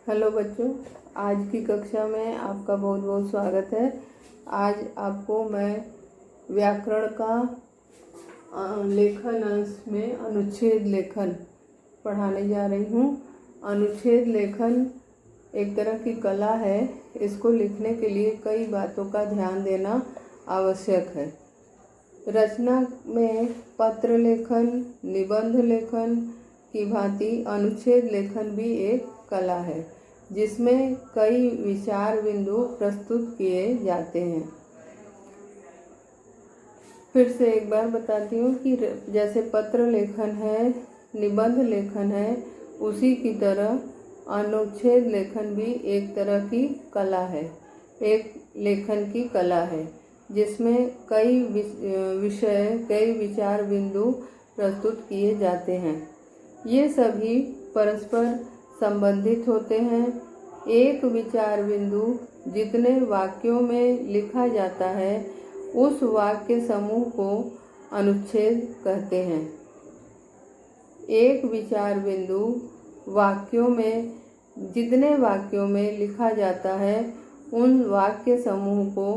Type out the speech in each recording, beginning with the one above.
Hello बच्चों, आज की कक्षा में आपका बहुत बहुत स्वागत है। आज आपको मैं व्याकरण का लेखन अंश में अनुच्छेद लेखन पढ़ाने जा रही हूँ। अनुच्छेद लेखन एक तरह की कला है। इसको लिखने के लिए कई बातों का ध्यान देना आवश्यक है। रचना में पत्र लेखन, निबंध लेखन की भांति अनुच्छेद लेखन भी एक कला है, जिसमें कई विचार बिंदु प्रस्तुत किए जाते हैं। फिर से एक बार बताती हूँ कि जैसे पत्र लेखन है, निबंध लेखन है, उसी की तरह अनुच्छेद लेखन भी एक तरह की कला है, एक लेखन की कला है, जिसमें कई विषय, कई विचार बिंदु प्रस्तुत किए जाते हैं। ये सभी परस्पर संबंधित होते हैं। एक विचार बिंदु जितने वाक्यों में लिखा जाता है, उस वाक्य समूह को अनुच्छेद कहते हैं। एक विचार बिंदु वाक्यों में जितने वाक्यों में लिखा जाता है, उन वाक्य समूह को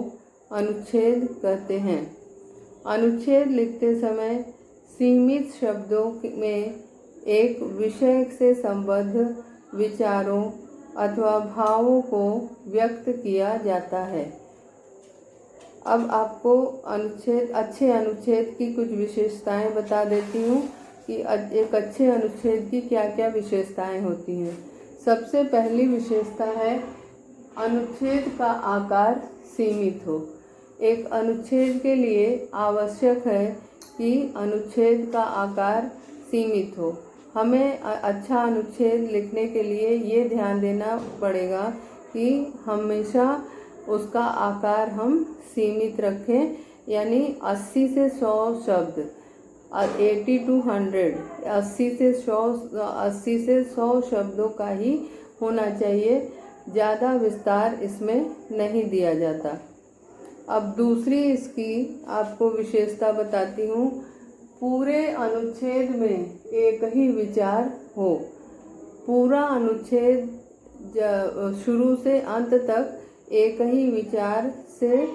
अनुच्छेद कहते हैं। अनुच्छेद लिखते समय सीमित शब्दों में एक विषय से संबद्ध विचारों अथवा भावों को व्यक्त किया जाता है। अब आपको अच्छे अनुच्छेद की कुछ विशेषताएं बता देती हूँ कि एक अच्छे अनुच्छेद की क्या क्या विशेषताएं होती हैं। सबसे पहली विशेषता है अनुच्छेद का आकार सीमित हो। एक अनुच्छेद के लिए आवश्यक है कि अनुच्छेद का आकार सीमित हो। हमें अच्छा अनुच्छेद लिखने के लिए ये ध्यान देना पड़ेगा कि हमेशा उसका आकार हम सीमित रखें, यानी 80 से 100 शब्द, 80 to 100, 80 से 100 शब्दों का ही होना चाहिए। ज़्यादा विस्तार इसमें नहीं दिया जाता। अब दूसरी इसकी आपको विशेषता बताती हूँ। पूरे अनुच्छेद में एक ही विचार हो। पूरा अनुच्छेद शुरू से अंत तक एक ही विचार से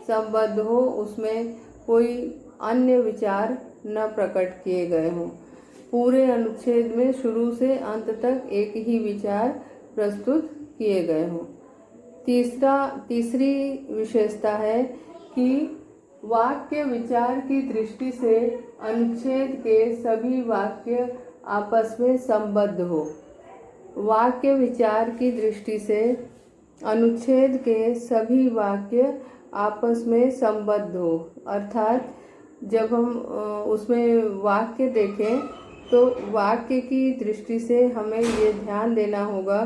संबद्ध हो, उसमें कोई अन्य विचार न प्रकट किए गए हों। पूरे अनुच्छेद में शुरू से अंत तक एक ही विचार प्रस्तुत किए गए हों। तीसरी विशेषता है कि वाक्य विचार की दृष्टि से अनुच्छेद के सभी वाक्य आपस में संबद्ध हो। वाक्य विचार की दृष्टि से अनुच्छेद के सभी वाक्य आपस में संबद्ध हो, अर्थात जब हम उसमें वाक्य देखें तो वाक्य की दृष्टि से हमें ये ध्यान देना होगा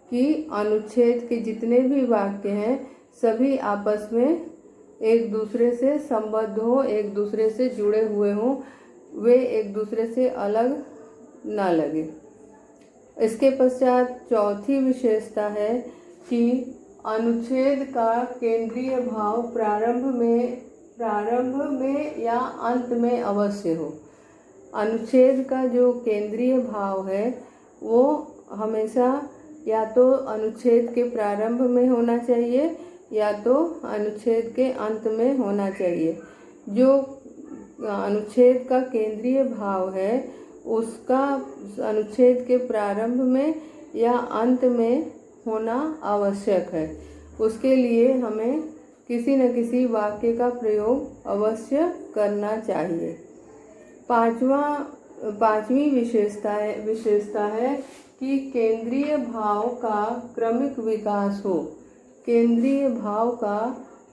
कि अनुच्छेद के जितने भी वाक्य हैं, सभी आपस में एक दूसरे से संबद्ध हो, एक दूसरे से जुड़े हुए हों, वे एक दूसरे से अलग ना लगे। इसके पश्चात चौथी विशेषता है कि अनुच्छेद का केंद्रीय भाव प्रारंभ में या अंत में अवश्य हो। अनुच्छेद का जो केंद्रीय भाव है वो हमेशा या तो अनुच्छेद के प्रारंभ में होना चाहिए या तो अनुच्छेद के अंत में होना चाहिए। जो अनुच्छेद का केंद्रीय भाव है उसका अनुच्छेद के प्रारंभ में या अंत में होना आवश्यक है। उसके लिए हमें किसी न किसी वाक्य का प्रयोग अवश्य करना चाहिए। पांचवी विशेषता है कि केंद्रीय भाव का क्रमिक विकास हो। केंद्रीय भाव का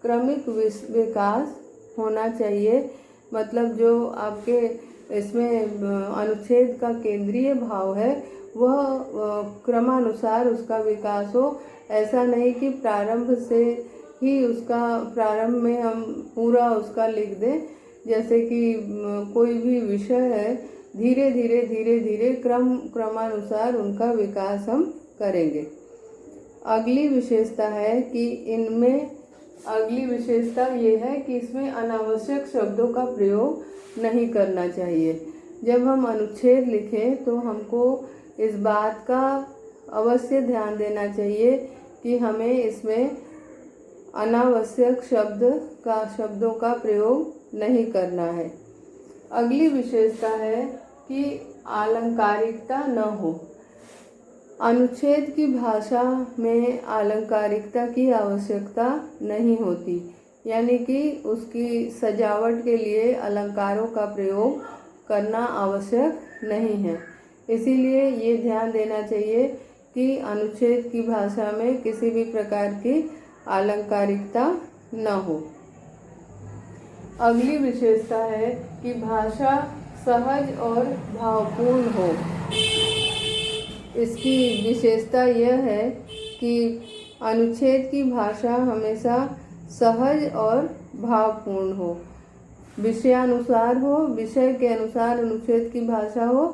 क्रमिक विकास होना चाहिए। मतलब जो आपके इसमें अनुच्छेद का केंद्रीय भाव है वह क्रमानुसार उसका विकास हो। ऐसा नहीं कि प्रारंभ से ही प्रारंभ में हम पूरा उसका लिख दें। जैसे कि कोई भी विषय है, धीरे धीरे क्रमानुसार उनका विकास हम करेंगे। अगली विशेषता ये है कि इसमें अनावश्यक शब्दों का प्रयोग नहीं करना चाहिए। जब हम अनुच्छेद लिखें तो हमको इस बात का अवश्य ध्यान देना चाहिए कि हमें इसमें अनावश्यक शब्दों का प्रयोग नहीं करना है। अगली विशेषता है कि आलंकारिकता न हो। अनुच्छेद की भाषा में आलंकारिकता की आवश्यकता नहीं होती, यानी कि उसकी सजावट के लिए अलंकारों का प्रयोग करना आवश्यक नहीं है। इसीलिए ये ध्यान देना चाहिए कि अनुच्छेद की भाषा में किसी भी प्रकार की आलंकारिकता न हो। अगली विशेषता है कि भाषा सहज और भावपूर्ण हो। इसकी विशेषता यह है कि अनुच्छेद की भाषा हमेशा सहज और भावपूर्ण हो, विषयानुसार हो, विषय के अनुसार अनुच्छेद की भाषा हो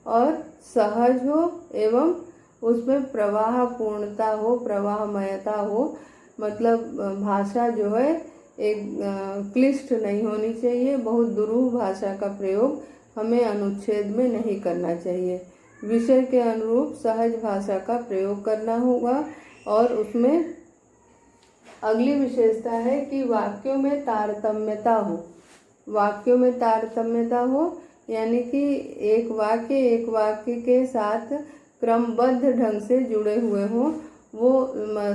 और सहज हो एवं उसमें प्रवाह पूर्णता हो, प्रवाहमयता हो। मतलब भाषा जो है एक क्लिष्ट नहीं होनी चाहिए, बहुत दुरूह भाषा का प्रयोग हमें अनुच्छेद में नहीं करना चाहिए। विषय के अनुरूप सहज भाषा का प्रयोग करना होगा। और उसमें अगली विशेषता है कि वाक्यों में तारतम्यता हो। वाक्यों में तारतम्यता हो यानी कि एक वाक्य के साथ क्रमबद्ध ढंग से जुड़े हुए हों, वो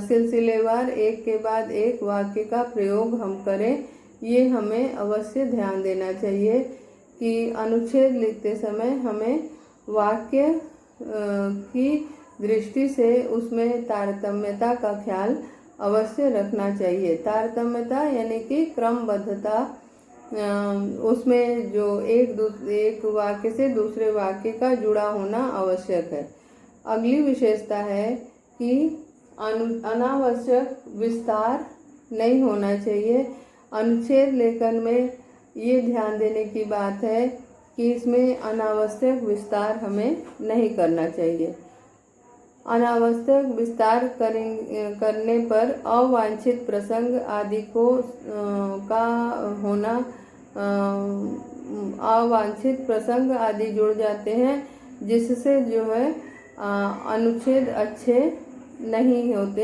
सिलसिलेवार एक के बाद एक वाक्य का प्रयोग हम करें। ये हमें अवश्य ध्यान देना चाहिए कि अनुच्छेद लिखते समय हमें वाक्य की दृष्टि से उसमें तारतम्यता का ख्याल अवश्य रखना चाहिए। तारतम्यता यानी कि क्रमबद्धता, उसमें जो एक वाक्य से दूसरे वाक्य का जुड़ा होना आवश्यक है। अगली विशेषता है कि अनावश्यक विस्तार नहीं होना चाहिए। अनुच्छेद लेखन में ये ध्यान देने की बात है कि इसमें अनावश्यक विस्तार हमें नहीं करना चाहिए। अनावश्यक विस्तार करने पर अवांछित प्रसंग आदि को का होना, अवांछित प्रसंग आदि जुड़ जाते हैं, जिससे जो है अनुच्छेद अच्छे नहीं होते।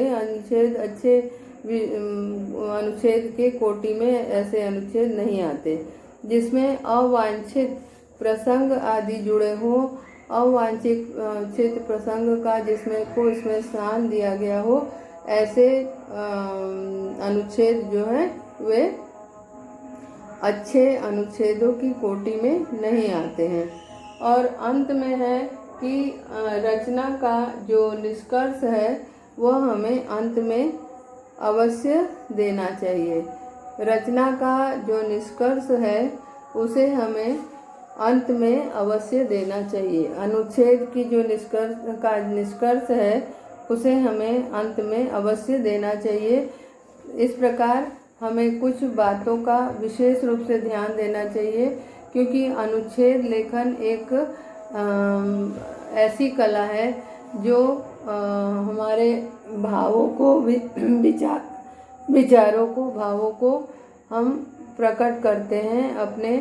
अनुच्छेद के कोटि में ऐसे अनुच्छेद नहीं आते जिसमें अवांछित प्रसंग आदि जुड़े हों। अवांछित प्रसंग का इसमें स्थान दिया गया हो, ऐसे अनुच्छेद जो है वे अच्छे अनुच्छेदों की कोटि में नहीं आते हैं। और अंत में है कि रचना का जो निष्कर्ष है वह हमें अंत में अवश्य देना चाहिए। रचना का जो निष्कर्ष है उसे हमें अंत में अवश्य देना चाहिए। अनुच्छेद की जो निष्कर्ष है उसे हमें अंत में अवश्य देना चाहिए। इस प्रकार हमें कुछ बातों का विशेष रूप से ध्यान देना चाहिए, क्योंकि अनुच्छेद लेखन एक ऐसी कला है जो हमारे भावों को विचारों को भावों को हम प्रकट करते हैं। अपने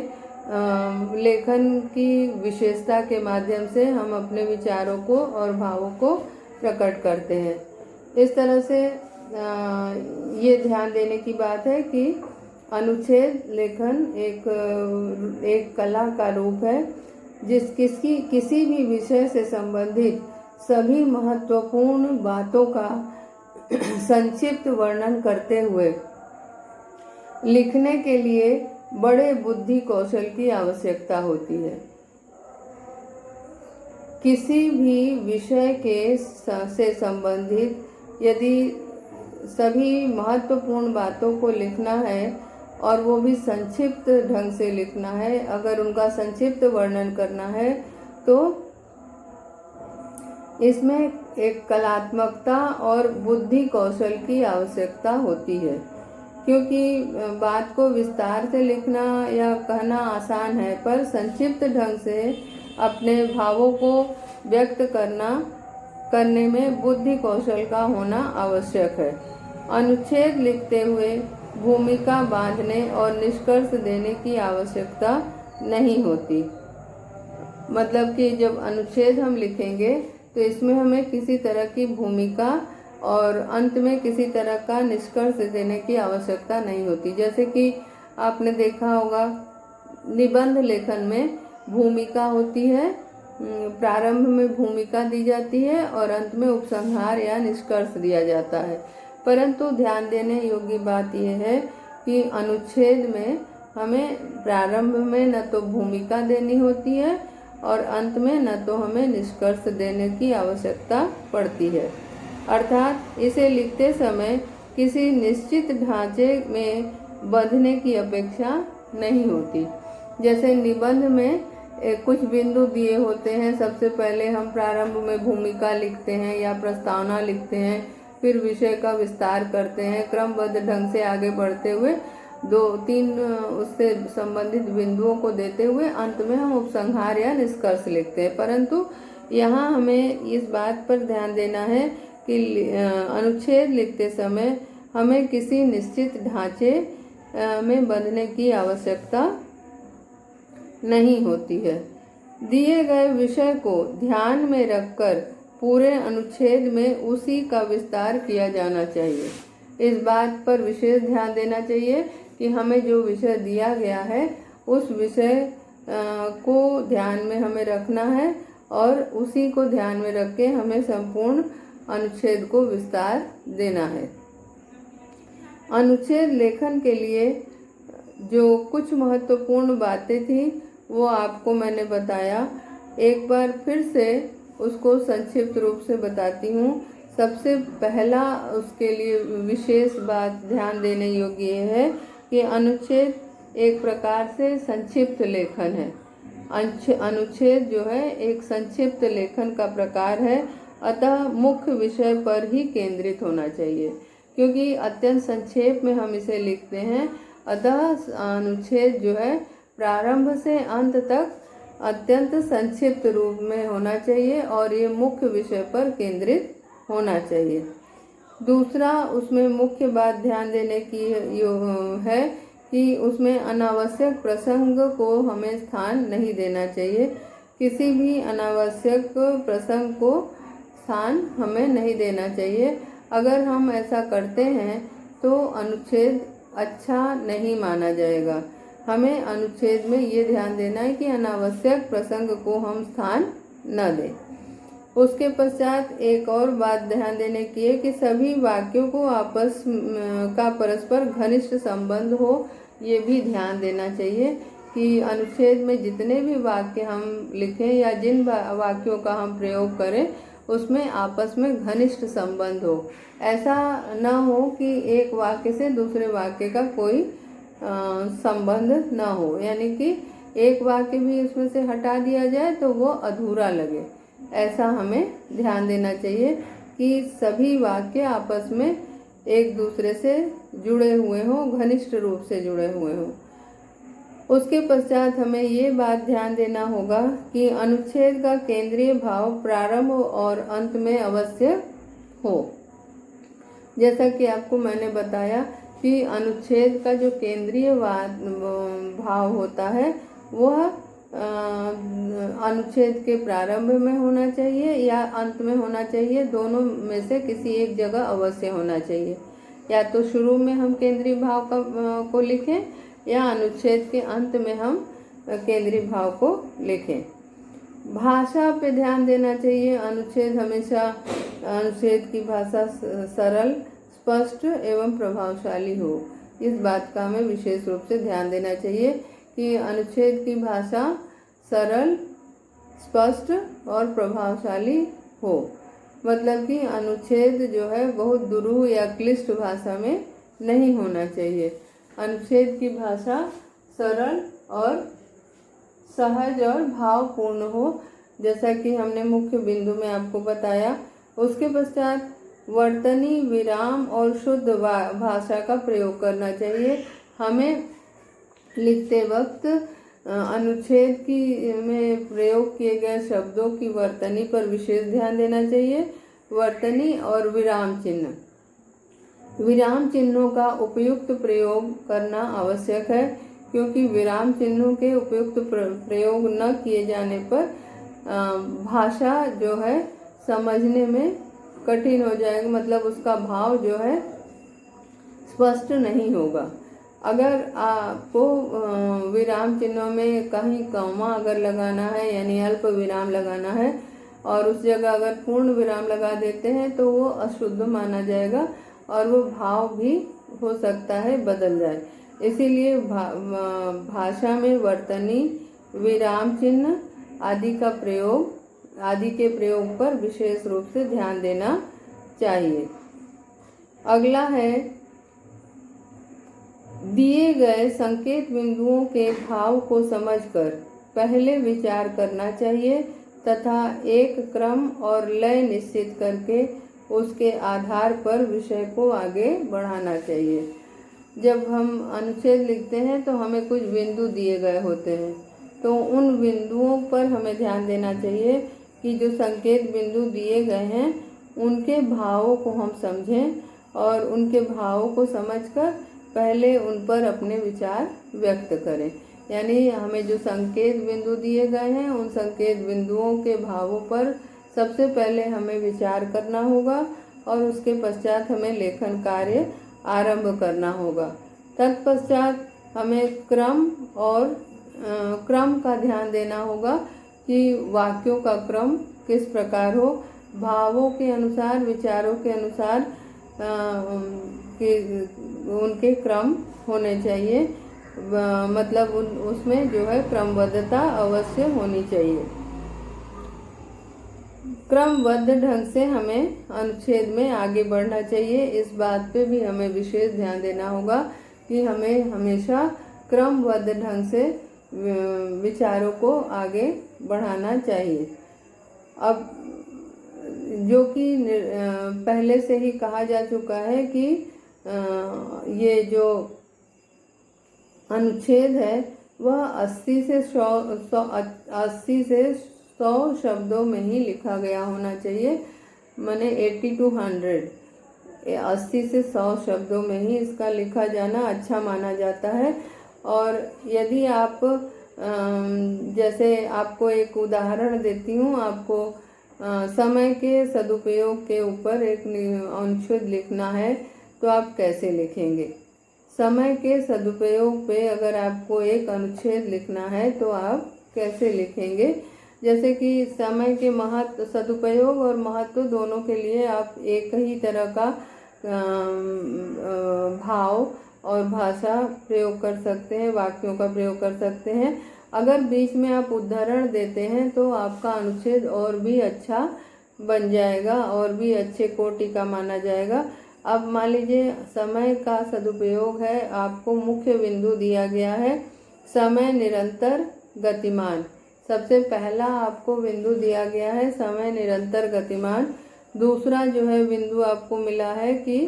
लेखन की विशेषता के माध्यम से हम अपने विचारों को और भावों को प्रकट करते हैं। इस तरह से ये ध्यान देने की बात है कि अनुच्छेद लेखन एक कला का रूप है, किसी भी विषय से संबंधित सभी महत्वपूर्ण बातों का संक्षिप्त वर्णन करते हुए लिखने के लिए बड़े बुद्धि कौशल की आवश्यकता होती है। किसी भी विषय से संबंधित यदि सभी महत्वपूर्ण बातों को लिखना है और वो भी संक्षिप्त ढंग से लिखना है, अगर उनका संक्षिप्त वर्णन करना है, तो इसमें एक कलात्मकता और बुद्धि कौशल की आवश्यकता होती है। क्योंकि बात को विस्तार से लिखना या कहना आसान है, पर संक्षिप्त ढंग से अपने भावों को व्यक्त करने में बुद्धि कौशल का होना आवश्यक है। अनुच्छेद लिखते हुए भूमिका बांधने और निष्कर्ष देने की आवश्यकता नहीं होती। मतलब कि जब अनुच्छेद हम लिखेंगे तो इसमें हमें किसी तरह की भूमिका और अंत में किसी तरह का निष्कर्ष देने की आवश्यकता नहीं होती। जैसे कि आपने देखा होगा निबंध लेखन में भूमिका होती है, प्रारंभ में भूमिका दी जाती है और अंत में उपसंहार या निष्कर्ष दिया जाता है। परंतु ध्यान देने योग्य बात यह है कि अनुच्छेद में हमें प्रारंभ में न तो भूमिका देनी होती है और अंत में न तो हमें निष्कर्ष देने की आवश्यकता पड़ती है। अर्थात इसे लिखते समय किसी निश्चित ढांचे में बंधने की अपेक्षा नहीं होती। जैसे निबंध में कुछ बिंदु दिए होते हैं, सबसे पहले हम प्रारंभ में भूमिका लिखते हैं या प्रस्तावना लिखते हैं, फिर विषय का विस्तार करते हैं, क्रमबद्ध ढंग से आगे बढ़ते हुए 2-3 उससे संबंधित बिंदुओं को देते हुए अंत में हम उपसंहार या निष्कर्ष लिखते हैं। परंतु यहाँ हमें इस बात पर ध्यान देना है कि अनुच्छेद लिखते समय हमें किसी निश्चित ढांचे में बंधने की आवश्यकता नहीं होती है। दिए गए विषय को ध्यान में रखकर पूरे अनुच्छेद में उसी का विस्तार किया जाना चाहिए। इस बात पर विशेष ध्यान देना चाहिए कि हमें जो विषय दिया गया है उस विषय को ध्यान में हमें रखना है और उसी को ध्यान में रख के हमें संपूर्ण अनुच्छेद को विस्तार देना है। अनुच्छेद लेखन के लिए जो कुछ महत्वपूर्ण बातें थी वो आपको मैंने बताया। एक बार फिर से उसको संक्षिप्त रूप से बताती हूँ। सबसे पहला उसके लिए विशेष बात ध्यान देने योग्य है कि अनुच्छेद एक प्रकार से संक्षिप्त लेखन है। अनुच्छेद जो है एक संक्षिप्त लेखन का प्रकार है, अतः मुख्य विषय पर ही केंद्रित होना चाहिए। क्योंकि अत्यंत संक्षेप में हम इसे लिखते हैं, अतः अनुच्छेद जो है प्रारंभ से अंत तक अत्यंत संक्षिप्त रूप में होना चाहिए और ये मुख्य विषय पर केंद्रित होना चाहिए। दूसरा उसमें मुख्य बात ध्यान देने की है कि उसमें अनावश्यक प्रसंग को हमें स्थान नहीं देना चाहिए। किसी भी अनावश्यक प्रसंग को स्थान हमें नहीं देना चाहिए। अगर हम ऐसा करते हैं तो अनुच्छेद अच्छा नहीं माना जाएगा। हमें अनुच्छेद में ये ध्यान देना है कि अनावश्यक प्रसंग को हम स्थान न दें। उसके पश्चात एक और बात ध्यान देने की है कि सभी वाक्यों को आपस का परस्पर घनिष्ठ संबंध हो, ये भी ध्यान देना चाहिए कि अनुच्छेद में जितने भी वाक्य हम लिखें या जिन वाक्यों का हम प्रयोग करें उसमें आपस में घनिष्ठ संबंध हो। ऐसा न हो कि एक वाक्य से दूसरे वाक्य का कोई संबंध न हो, यानी कि एक वाक्य भी उसमें से हटा दिया जाए तो वो अधूरा लगे। ऐसा हमें ध्यान देना चाहिए कि सभी वाक्य आपस में एक दूसरे से जुड़े हुए हों, घनिष्ठ रूप से जुड़े हुए हों। उसके पश्चात हमें ये बात ध्यान देना होगा कि अनुच्छेद का केंद्रीय भाव प्रारंभ और अंत में अवश्य हो। जैसा कि आपको मैंने बताया कि अनुच्छेद का जो केंद्रीय भाव होता है वह अनुच्छेद के प्रारंभ में होना चाहिए या अंत में होना चाहिए। दोनों में से किसी एक जगह अवश्य होना चाहिए। या तो शुरू में हम केंद्रीय भाव को लिखें या अनुच्छेद के अंत में हम केंद्रीय भाव को लिखें। भाषा पे ध्यान देना चाहिए। अनुच्छेद की भाषा सरल, स्पष्ट एवं प्रभावशाली हो। इस बात का हमें विशेष रूप से ध्यान देना चाहिए कि अनुच्छेद की भाषा सरल, स्पष्ट और प्रभावशाली हो। मतलब कि अनुच्छेद जो है बहुत दुरूह या क्लिष्ट भाषा में नहीं होना चाहिए। अनुच्छेद की भाषा सरल और सहज और भावपूर्ण हो, जैसा कि हमने मुख्य बिंदु में आपको बताया। उसके पश्चात वर्तनी, विराम और शुद्ध भाषा का प्रयोग करना चाहिए। हमें लिखते वक्त अनुच्छेद में प्रयोग किए गए शब्दों की वर्तनी पर विशेष ध्यान देना चाहिए। वर्तनी और विराम चिन्ह, विराम चिन्हों का उपयुक्त प्रयोग करना आवश्यक है, क्योंकि विराम चिन्हों के उपयुक्त प्रयोग न किए जाने पर भाषा जो है समझने में कठिन हो जाएगा, मतलब उसका भाव जो है स्पष्ट नहीं होगा। अगर आपको विराम चिन्हों में कहीं कॉमा अगर लगाना है यानी अल्प विराम लगाना है और उस जगह अगर पूर्ण विराम लगा देते हैं तो वो अशुद्ध माना जाएगा और वो भाव भी हो सकता है बदल जाए। इसीलिए भाषा में वर्तनी, विराम चिन्ह आदि के प्रयोग पर विशेष रूप से ध्यान देना चाहिए। अगला है, दिए गए संकेत बिंदुओं के भाव को समझकर पहले विचार करना चाहिए तथा एक क्रम और लय निश्चित करके उसके आधार पर विषय को आगे बढ़ाना चाहिए। जब हम अनुच्छेद लिखते हैं तो हमें कुछ बिंदु दिए गए होते हैं, तो उन बिंदुओं पर हमें ध्यान देना चाहिए कि जो संकेत बिंदु दिए गए हैं उनके भावों को हम समझें और उनके भावों को समझकर पहले उन पर अपने विचार व्यक्त करें। यानी हमें जो संकेत बिंदु दिए गए हैं उन संकेत बिंदुओं के भावों पर सबसे पहले हमें विचार करना होगा और उसके पश्चात हमें लेखन कार्य आरंभ करना होगा। तत्पश्चात हमें क्रम का ध्यान देना होगा कि वाक्यों का क्रम किस प्रकार हो, भावों के अनुसार, विचारों के अनुसार उनके क्रम होने चाहिए, मतलब उसमें जो है क्रमबद्धता अवश्य होनी चाहिए। क्रमबद्ध ढंग से हमें अनुच्छेद में आगे बढ़ना चाहिए। इस बात पे भी हमें विशेष ध्यान देना होगा कि हमें हमेशा क्रमबद्ध ढंग से विचारों को आगे बढ़ाना चाहिए। अब जो कि पहले से ही कहा जा चुका है कि ये जो अनुच्छेद है वह 80 से 100 शब्दों में ही लिखा गया होना चाहिए, माने 80 to 100, 80 से 100 शब्दों में ही इसका लिखा जाना अच्छा माना जाता है। और यदि आप जैसे आपको एक उदाहरण देती हूँ, आपको समय के सदुपयोग के ऊपर एक अनुच्छेद लिखना है तो आप कैसे लिखेंगे? समय के सदुपयोग पे अगर आपको एक अनुच्छेद लिखना है तो आप कैसे लिखेंगे? जैसे कि समय के महत्व, सदुपयोग और महत्व दोनों के लिए आप एक ही तरह का भाव और भाषा प्रयोग कर सकते हैं, वाक्यों का प्रयोग कर सकते हैं। अगर बीच में आप उदाहरण देते हैं तो आपका अनुच्छेद और भी अच्छा बन जाएगा और भी अच्छे कोटि का माना जाएगा। अब मान लीजिए समय का सदुपयोग है, आपको मुख्य बिंदु दिया गया है समय निरंतर गतिमान। सबसे पहला आपको बिंदु दिया गया है समय निरंतर गतिमान। दूसरा जो है बिंदु आपको मिला है कि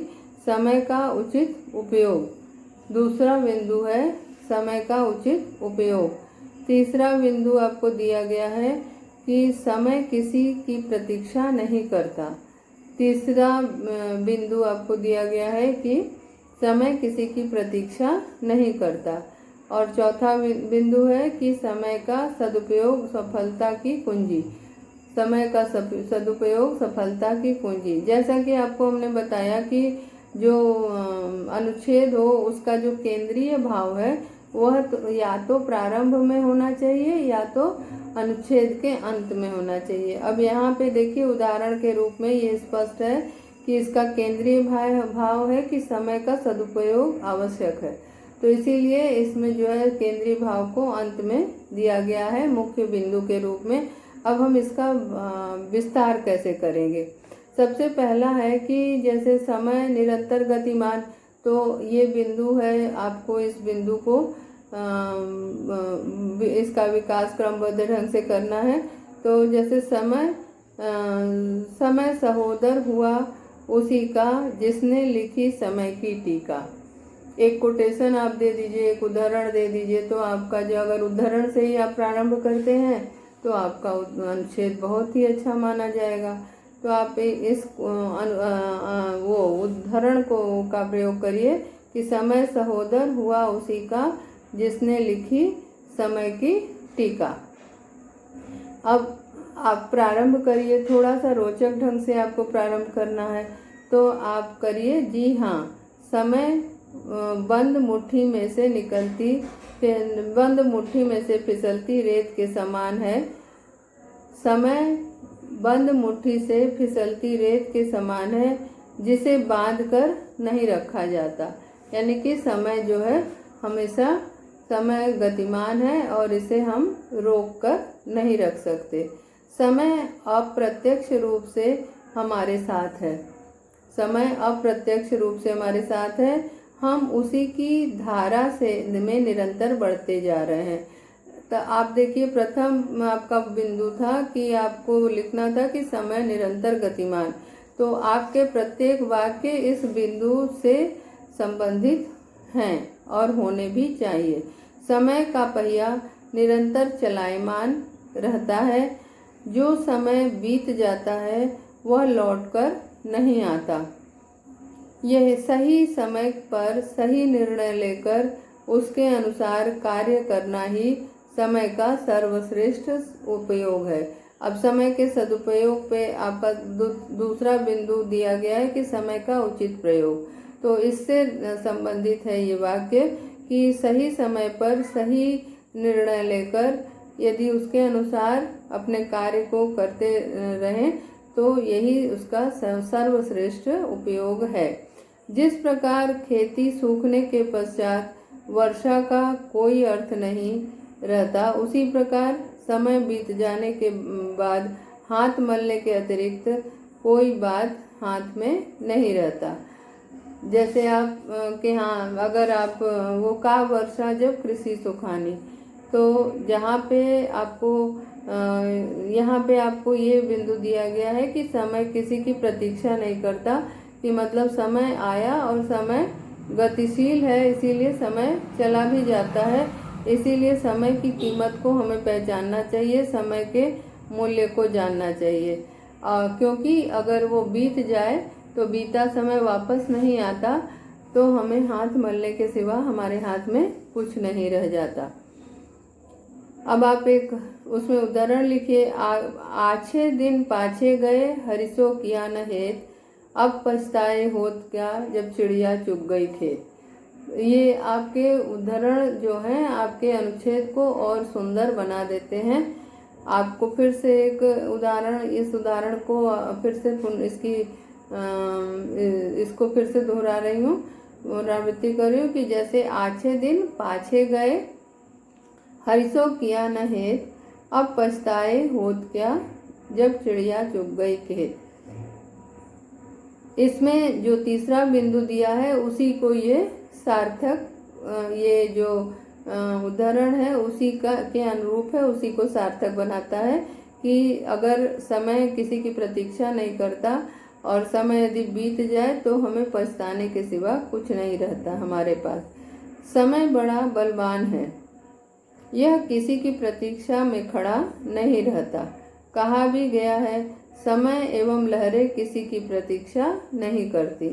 समय का उचित उपयोग, दूसरा बिंदु है समय का उचित उपयोग। तीसरा बिंदु आपको दिया गया है कि समय किसी की प्रतीक्षा नहीं करता। तीसरा बिंदु आपको दिया गया है कि समय किसी की प्रतीक्षा नहीं करता। और चौथा बिंदु है कि समय का सदुपयोग सफलता की कुंजी, समय का सदुपयोग सफलता की कुंजी। जैसा कि आपको हमने बताया कि जो अनुच्छेद हो उसका जो केंद्रीय भाव है वह तो या तो प्रारंभ में होना चाहिए या तो अनुच्छेद के अंत में होना चाहिए। अब यहाँ पे देखिए उदाहरण के रूप में ये स्पष्ट है कि इसका केंद्रीय भाव है कि समय का सदुपयोग आवश्यक है, तो इसीलिए इसमें जो है केंद्रीय भाव को अंत में दिया गया है मुख्य बिंदु के रूप में। अब हम इसका विस्तार कैसे करेंगे? सबसे पहला है कि जैसे समय निरंतर गतिमान, तो ये बिंदु है, आपको इस बिंदु को इसका विकास क्रमबद्ध ढंग से करना है। तो जैसे समय सहोदर हुआ उसी का जिसने लिखी समय की टीका। एक कोटेशन आप दे दीजिए, एक उदाहरण दे दीजिए, तो आपका जो अगर उदाहरण से ही आप प्रारंभ करते हैं तो आपका अनुच्छेद बहुत ही अच्छा माना जाएगा। तो आप इस वो उदाहरण का प्रयोग करिए कि समय सहोदर हुआ उसी का जिसने लिखी समय की टीका। अब आप प्रारंभ करिए, थोड़ा सा रोचक ढंग से आपको प्रारंभ करना है तो आप करिए। जी हाँ, समय बंद मुट्ठी में से निकलती, बंद मुट्ठी में से फिसलती रेत के समान है। समय बंद मुट्ठी से फिसलती रेत के समान है, जिसे बांध कर नहीं रखा जाता। यानी कि समय जो है हमेशा, समय गतिमान है और इसे हम रोक कर नहीं रख सकते। समय अप्रत्यक्ष रूप से हमारे साथ है, समय अप्रत्यक्ष रूप से हमारे साथ है। हम उसी की धारा से में निरंतर बढ़ते जा रहे हैं। तो आप देखिए, प्रथम आपका बिंदु था कि आपको लिखना था कि समय निरंतर गतिमान। तो आपके प्रत्येक वाक्य इस बिंदु से संबंधित हैं और होने भी चाहिए। समय का पहिया निरंतर चलायमान रहता है। जो समय बीत जाता है वह लौटकर नहीं आता। यह सही समय पर सही निर्णय लेकर उसके अनुसार कार्य करना ही समय का सर्वश्रेष्ठ उपयोग है। अब समय के सदुपयोग पे आपका दूसरा बिंदु दिया गया है कि समय का उचित प्रयोग। तो इससे संबंधित है ये वाक्य कि सही समय पर सही निर्णय लेकर यदि उसके अनुसार अपने कार्य को करते रहें तो यही उसका सर्वश्रेष्ठ उपयोग है। जिस प्रकार खेती सूखने के पश्चात वर्षा का कोई अर्थ नहीं रहता, उसी प्रकार समय बीत जाने के बाद हाथ मलने के अतिरिक्त कोई बात हाथ में नहीं रहता। जैसे आप के हाँ, अगर आप वो का वर्षा जब कृषि सुखानी, तो जहाँ पे आपको यहाँ पे आपको ये बिंदु दिया गया है कि समय किसी की प्रतीक्षा नहीं करता, कि मतलब समय आया और समय गतिशील है, इसीलिए समय चला भी जाता है। इसीलिए समय की कीमत को हमें पहचानना चाहिए, समय के मूल्य को जानना चाहिए। क्योंकि अगर वो बीत जाए तो बीता समय वापस नहीं आता, तो हमें हाथ मलने के सिवा हमारे हाथ में कुछ नहीं रह जाता। अब आप एक उसमें उदाहरण लिखिए। आछे दिन पाछे गए, हरिसो किया न हेत, अब पछताए होत क्या, जब चिड़िया चुग गई खेत। ये आपके उदाहरण जो हैं आपके अनुच्छेद को और सुंदर बना देते हैं। आपको फिर से एक उदाहरण, इस उदाहरण को फिर से इसको फिर से दोहरा रही हूँ, पुनरावृत्ति कर रही हूँ कि जैसे आछे दिन पाछे गए, हरिसो किया न हेत, अब पछताए होत क्या, जब चिड़िया चुग गई खेत। इसमें जो तीसरा बिंदु दिया है उसी को ये सार्थक, ये जो उदाहरण है उसी का के अनुरूप है, उसी को सार्थक बनाता है कि अगर समय किसी की प्रतीक्षा नहीं करता और समय यदि बीत जाए तो हमें पछताने के सिवा कुछ नहीं रहता हमारे पास। समय बड़ा बलवान है, यह किसी की प्रतीक्षा में खड़ा नहीं रहता। कहा भी गया है, समय एवं लहरें किसी की प्रतीक्षा नहीं करती।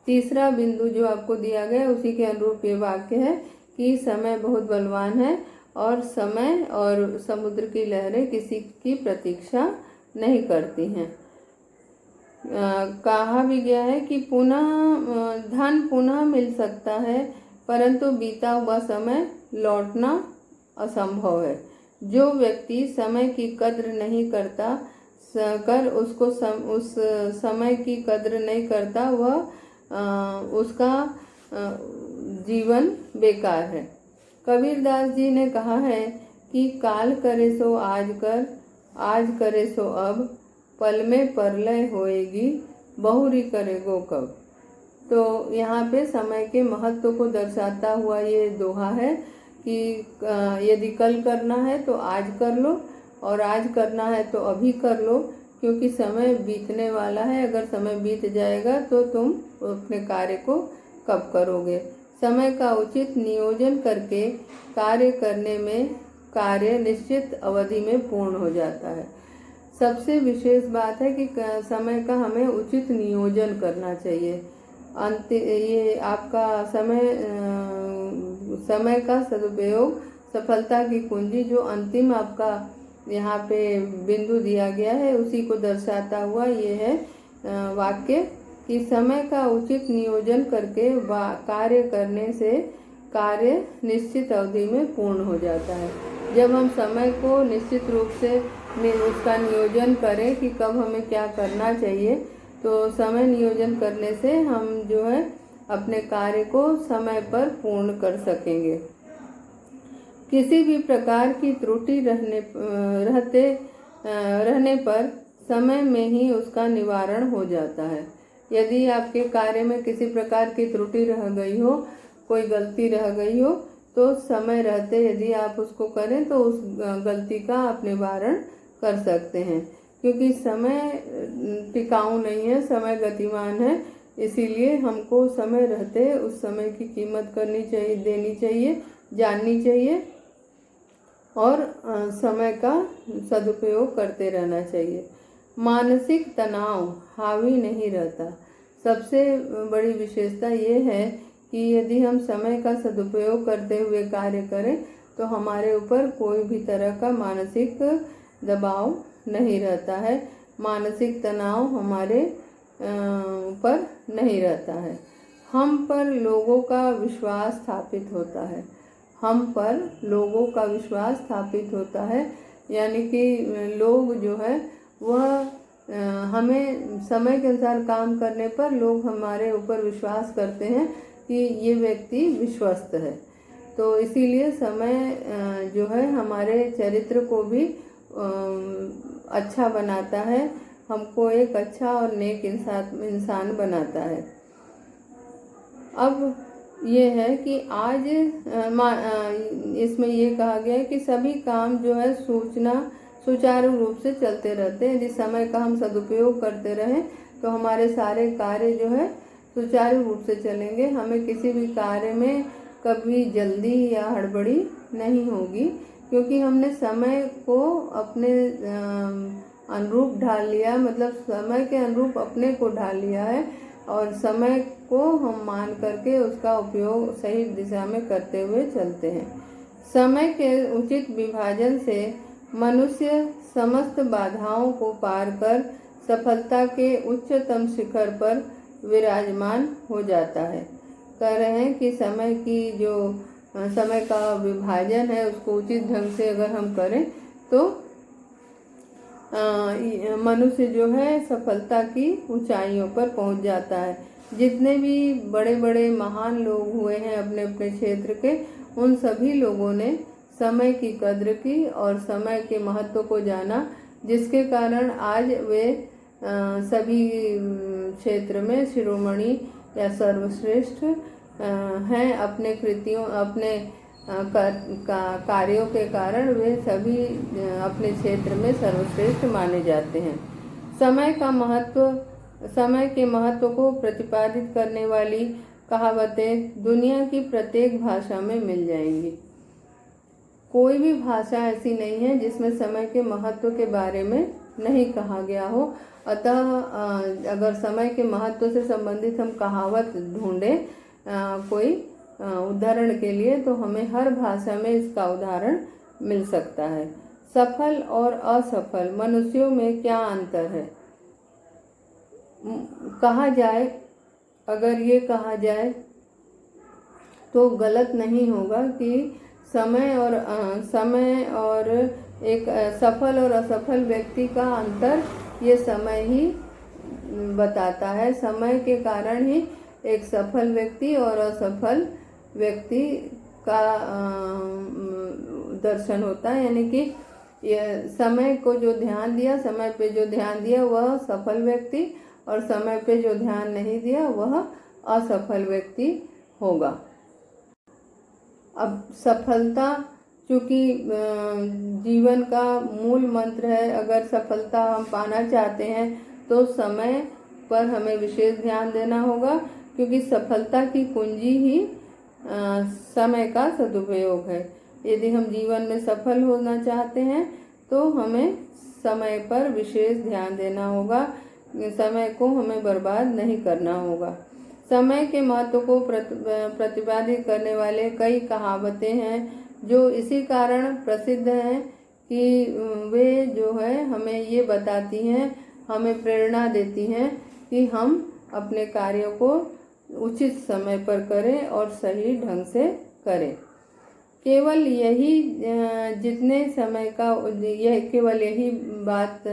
तीसरा बिंदु जो आपको दिया गया उसी के अनुरूप ये वाक्य है कि समय बहुत बलवान है और समय और समुद्र की लहरें किसी की प्रतीक्षा नहीं करती हैं। कहा भी गया है कि धन पुनः मिल सकता है, परंतु बीता हुआ समय लौटना असंभव है। जो व्यक्ति समय की कद्र नहीं करता उस समय की कद्र नहीं करता, वह उसका जीवन बेकार है। कबीरदास जी ने कहा है कि काल करे सो आज कर, आज करे सो अब, पल में परलय होएगी, बहुरी करेगो कब। तो यहाँ पे समय के महत्व को दर्शाता हुआ ये दोहा है कि यदि कल करना है तो आज कर लो, और आज करना है तो अभी कर लो, क्योंकि समय बीतने वाला है। अगर समय बीत जाएगा तो तुम अपने कार्य को कब करोगे। समय का उचित नियोजन करके कार्य करने में कार्य निश्चित अवधि में पूर्ण हो जाता है। सबसे विशेष बात है कि समय का हमें उचित नियोजन करना चाहिए। ये आपका समय का सदुपयोग सफलता की कुंजी, जो अंतिम आपका यहाँ पे बिंदु दिया गया है उसी को दर्शाता हुआ ये है वाक्य कि समय का उचित नियोजन करके कार्य करने से कार्य निश्चित अवधि में पूर्ण हो जाता है। जब हम समय को निश्चित रूप से उसका नियोजन करें कि कब हमें क्या करना चाहिए, तो समय नियोजन करने से हम जो है अपने कार्य को समय पर पूर्ण कर सकेंगे। किसी भी प्रकार की त्रुटि रहने पर समय में ही उसका निवारण हो जाता है। यदि आपके कार्य में किसी प्रकार की त्रुटि रह गई हो, कोई गलती रह गई हो, तो समय रहते यदि आप उसको करें तो उस गलती का आप निवारण कर सकते हैं। क्योंकि समय टिकाऊ नहीं है, समय गतिमान है, इसीलिए हमको समय रहते उस समय की कीमत करनी चाहिए, देनी चाहिए, जाननी चाहिए और समय का सदुपयोग करते रहना चाहिए। मानसिक तनाव हावी नहीं रहता। सबसे बड़ी विशेषता ये है कि यदि हम समय का सदुपयोग करते हुए कार्य करें तो हमारे ऊपर कोई भी तरह का मानसिक दबाव नहीं रहता है, मानसिक तनाव हमारे ऊपर नहीं रहता है। हम पर लोगों का विश्वास स्थापित होता है। हम पर लोगों का विश्वास स्थापित होता है, यानी कि लोग जो है वह हमें समय के अनुसार काम करने पर लोग हमारे ऊपर विश्वास करते हैं कि ये व्यक्ति विश्वस्त है। तो इसीलिए समय जो है हमारे चरित्र को भी अच्छा बनाता है, हमको एक अच्छा और नेक इंसान बनाता है। अब ये है कि आज इसमें ये कहा गया है कि सभी काम जो है सुचारू रूप से चलते रहते हैं। यदि समय का हम सदुपयोग करते रहें तो हमारे सारे कार्य जो है सुचारू रूप से चलेंगे। हमें किसी भी कार्य में कभी जल्दी या हड़बड़ी नहीं होगी, क्योंकि हमने समय को अपने अनुरूप ढाल लिया, मतलब समय के अनुरूप अपने को ढाल लिया है और समय को हम मान करके उसका उपयोग सही दिशा में करते हुए चलते हैं। समय के उचित विभाजन से मनुष्य समस्त बाधाओं को पार कर सफलता के उच्चतम शिखर पर विराजमान हो जाता है। कह रहे हैं कि समय का विभाजन है उसको उचित ढंग से अगर हम करें तो मनुष्य जो है सफलता की ऊंचाइयों पर पहुंच जाता है। जितने भी बड़े बड़े महान लोग हुए हैं अपने अपने क्षेत्र के, उन सभी लोगों ने समय की कद्र की और समय के महत्व को जाना, जिसके कारण आज वे सभी क्षेत्र में शिरोमणि या सर्वश्रेष्ठ हैं। अपने कृतियों, अपने कार्यों के कारण वे सभी अपने क्षेत्र में सर्वश्रेष्ठ माने जाते हैं। समय के महत्व को प्रतिपादित करने वाली कहावतें दुनिया की प्रत्येक भाषा में मिल जाएंगी। कोई भी भाषा ऐसी नहीं है जिसमें समय के महत्व के बारे में नहीं कहा गया हो। अतः अगर समय के महत्व से संबंधित हम कहावत ढूंढें कोई उदाहरण के लिए, तो हमें हर भाषा में इसका उदाहरण मिल सकता है। सफल और असफल मनुष्यों में क्या अंतर है? कहा जाए, अगर ये कहा जाए तो गलत नहीं होगा कि समय और एक सफल और असफल व्यक्ति का अंतर ये समय ही बताता है। समय के कारण ही एक सफल व्यक्ति और असफल व्यक्ति का दर्शन होता है, यानी कि समय को जो ध्यान दिया, समय पे जो ध्यान दिया वह सफल व्यक्ति, और समय पे जो ध्यान नहीं दिया वह असफल व्यक्ति होगा। अब सफलता चूँकि जीवन का मूल मंत्र है, अगर सफलता हम पाना चाहते हैं तो समय पर हमें विशेष ध्यान देना होगा, क्योंकि सफलता की कुंजी ही समय का सदुपयोग है। यदि हम जीवन में सफल होना चाहते हैं तो हमें समय पर विशेष ध्यान देना होगा, समय को हमें बर्बाद नहीं करना होगा। समय के महत्व को प्रतिपादित करने वाले कई कहावतें हैं जो इसी कारण प्रसिद्ध हैं कि वे जो है हमें ये बताती हैं, हमें प्रेरणा देती हैं कि हम अपने कार्यों को उचित समय पर करें और सही ढंग से करें। केवल यही जितने समय का यह केवल यही बात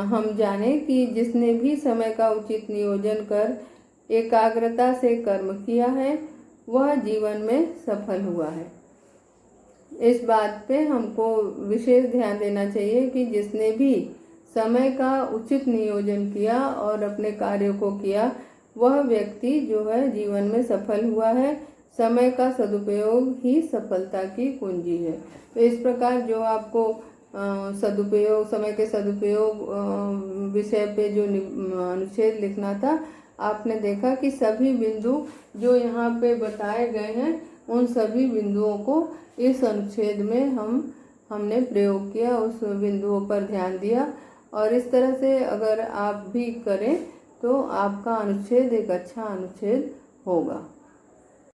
हम जाने कि जिसने भी समय का उचित नियोजन कर एकाग्रता से कर्म किया है वह जीवन में सफल हुआ है। इस बात पे हमको विशेष ध्यान देना चाहिए कि जिसने भी समय का उचित नियोजन किया और अपने कार्यों को किया वह व्यक्ति जो है जीवन में सफल हुआ है। समय का सदुपयोग ही सफलता की कुंजी है। तो इस प्रकार जो आपको सदुपयोग, समय के सदुपयोग विषय पे जो अनुच्छेद लिखना था, आपने देखा कि सभी बिंदु जो यहाँ पे बताए गए हैं उन सभी बिंदुओं को इस अनुच्छेद में हमने प्रयोग किया, उस बिंदुओं पर ध्यान दिया। और इस तरह से अगर आप भी करें तो आपका अनुच्छेद एक अच्छा अनुच्छेद होगा।